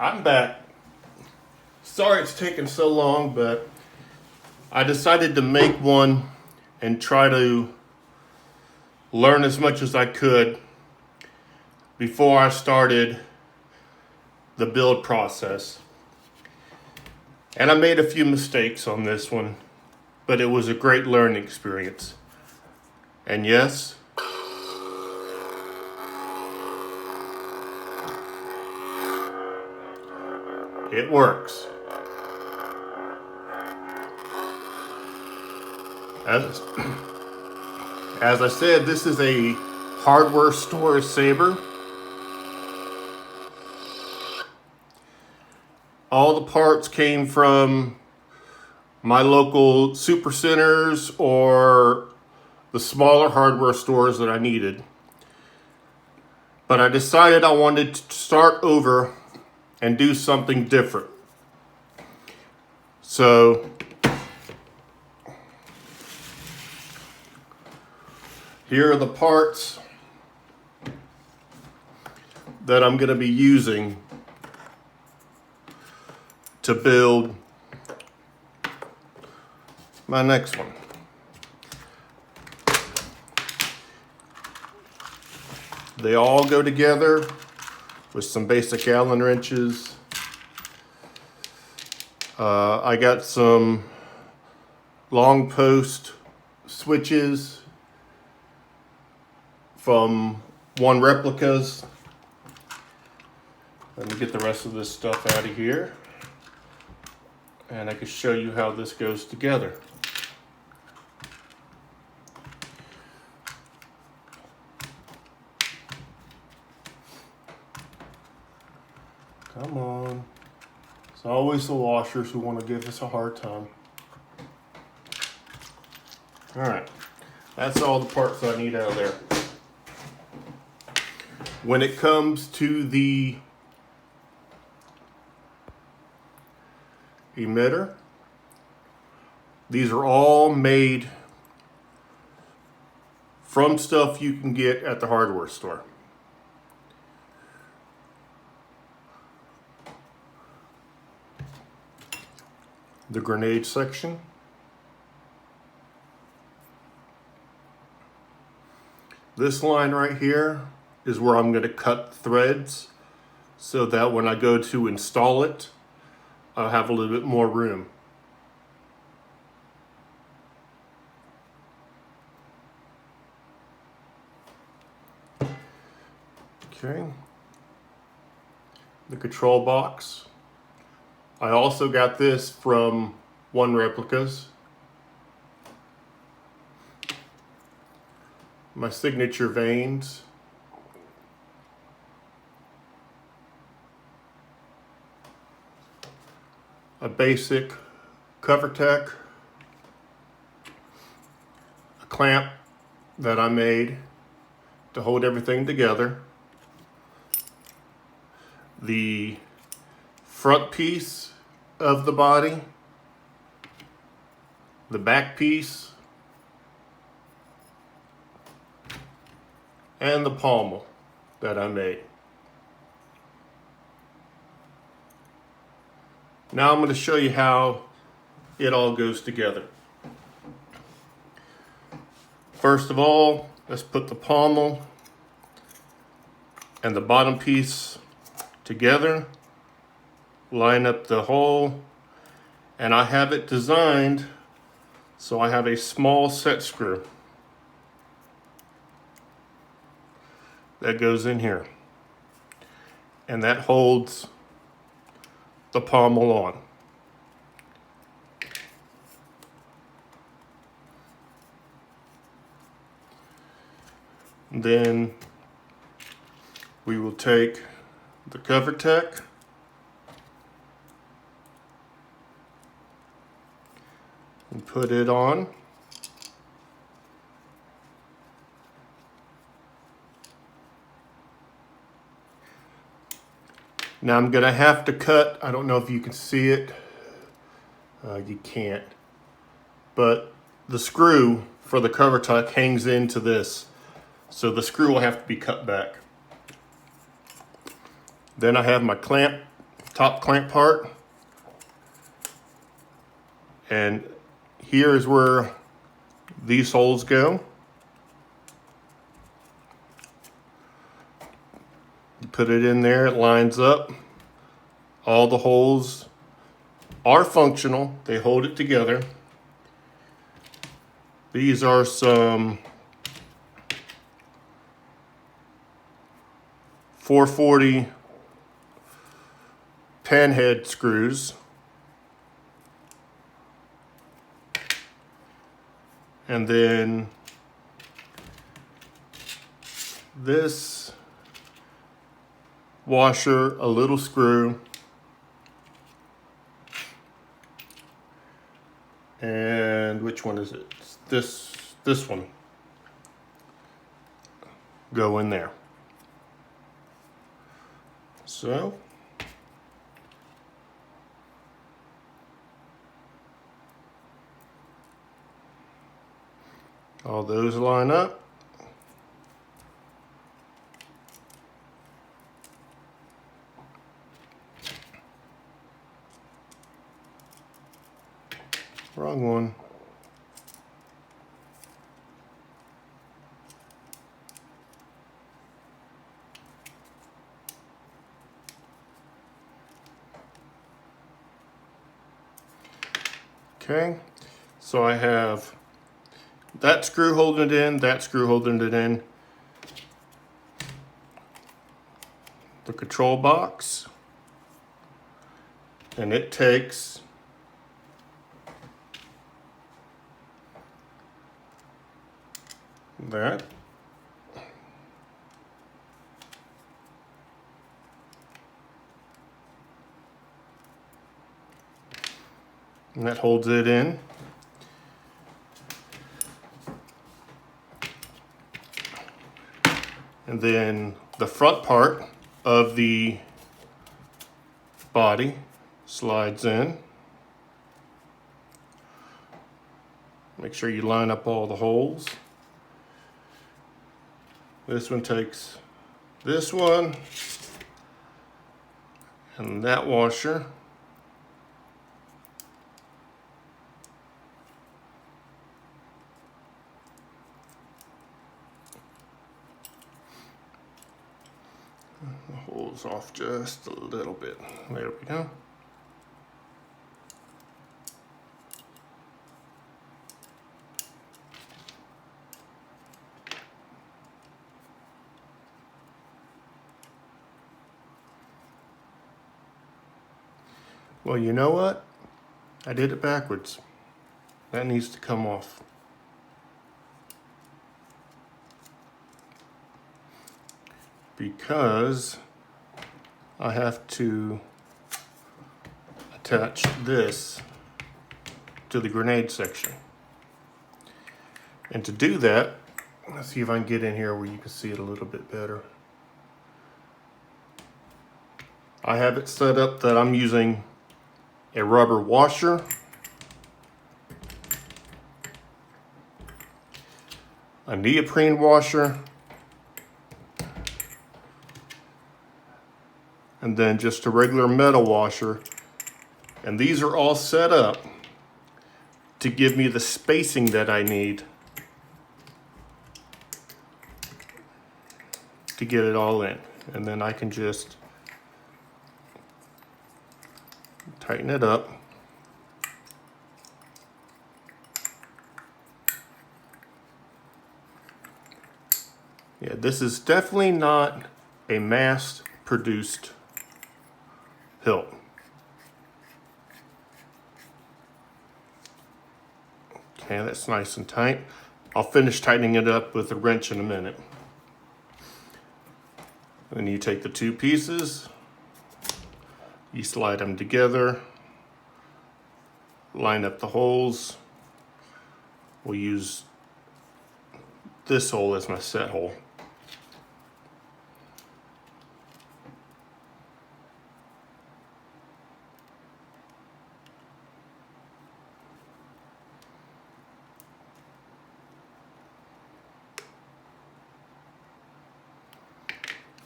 I'm back. Sorry it's taken so long, but I decided to make one and try to learn as much as I could before I started the build process. And I made a few mistakes on this one, but it was a great learning experience. And yes, it works. As I said, this is a hardware store saber. All the parts came from my local super centers or the smaller hardware stores that I needed. But I decided I wanted to start over and do something different. So here are the parts that I'm going to be using to build my next one. They all go together with some basic Allen wrenches. I got some long post switches from One Replicas. Let me get the rest of this stuff out of here, and I can show you how this goes together. Come on. It's always the washers who want to give us a hard time. All right, that's all the parts I need out of there. When it comes to the emitter, these are all made from stuff you can get at the hardware store. The grenade section. This line right here is where I'm going to cut threads so that when I go to install it, I'll have a little bit more room. Okay. The control box. I also got this from One Replicas. My signature vanes. A basic cover tech. A clamp that I made to hold everything together. The front piece of the body, the back piece, and the pommel that I made. Now I'm going to show you how it all goes together. First of all, let's put the pommel and the bottom piece together. Line up the hole, and I have it designed so I have a small set screw that goes in here, and that holds the pommel on. Then we will take the cover tech and put it on. Now I'm gonna have to cut, I don't know if you can see it, you can't, but the screw for the cover tech hangs into this, so the screw will have to be cut back. Then I have my clamp top clamp part. And here is where these holes go. You put it in there, it lines up. All the holes are functional. They hold it together. These are some 440 panhead screws. And then this washer, a little screw, and which one is it? This one. Go in there. So all those line up. Wrong one. Okay, so I have that screw holding it in, that screw holding it in, the control box, and it takes that, and that holds it in. And then the front part of the body slides in. Make sure you line up all the holes. This one takes this one and that washer. The hole's off just a little bit. There we go. Well, you know what? I did it backwards. That needs to come off. Because I have to attach this to the grenade section. And to do that, let's see if I can get in here where you can see it a little bit better. I have it set up that I'm using a rubber washer, a neoprene washer, and then just a regular metal washer. And these are all set up to give me the spacing that I need to get it all in. And then I can just tighten it up. Yeah, this is definitely not a mass-produced hilt. Okay, that's nice and tight. I'll finish tightening it up with a wrench in a minute. Then you take the two pieces, you slide them together, line up the holes. We'll use this hole as my set hole.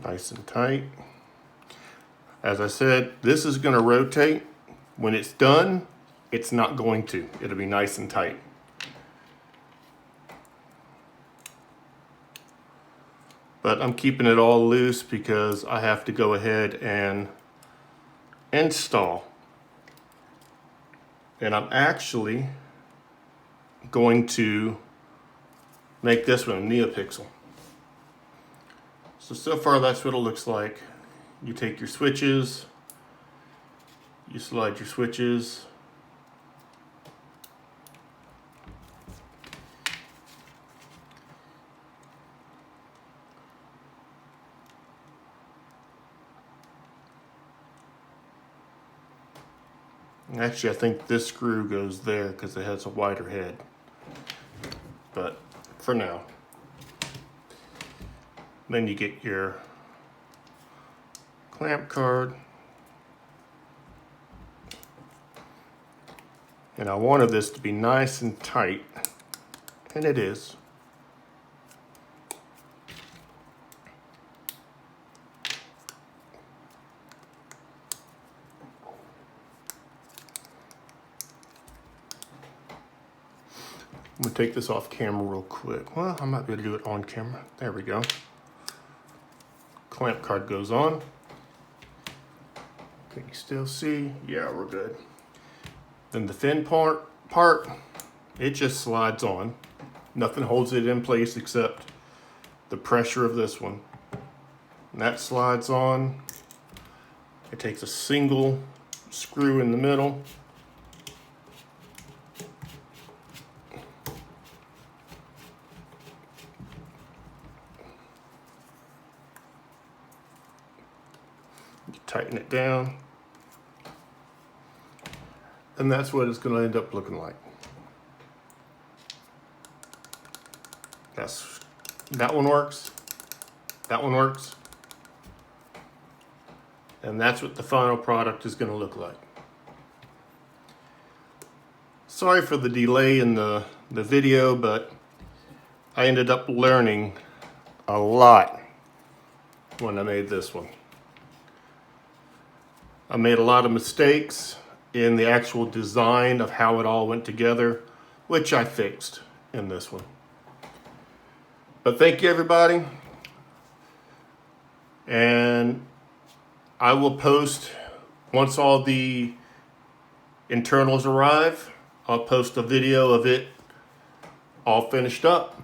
Nice and tight. As I said, this is going to rotate. When it's done, it's not going to. It'll be nice and tight. But I'm keeping it all loose because I have to go ahead and install. And I'm actually going to make this one a NeoPixel. So far that's what it looks like. You take your switches, you slide your switches, actually I think this screw goes there because it has a wider head, but for now. Then you get your clamp card. And I wanted this to be nice and tight, and it is. I'm gonna take this off camera real quick. Well, I might be able to do it on camera. There we go. Clamp card goes on. Can you still see? Yeah, we're good. Then the fin part, it just slides on. Nothing holds it in place except the pressure of this one. And that slides on. It takes a single screw in the middle. You tighten it down. And that's what it's going to end up looking like. That one works. That one works. And that's what the final product is going to look like. Sorry for the delay in the video, but I ended up learning a lot when I made this one. I made a lot of mistakes in the actual design of how it all went together, which I fixed in this one. But thank you, everybody. And I will post, once all the internals arrive, I'll post a video of it all finished up.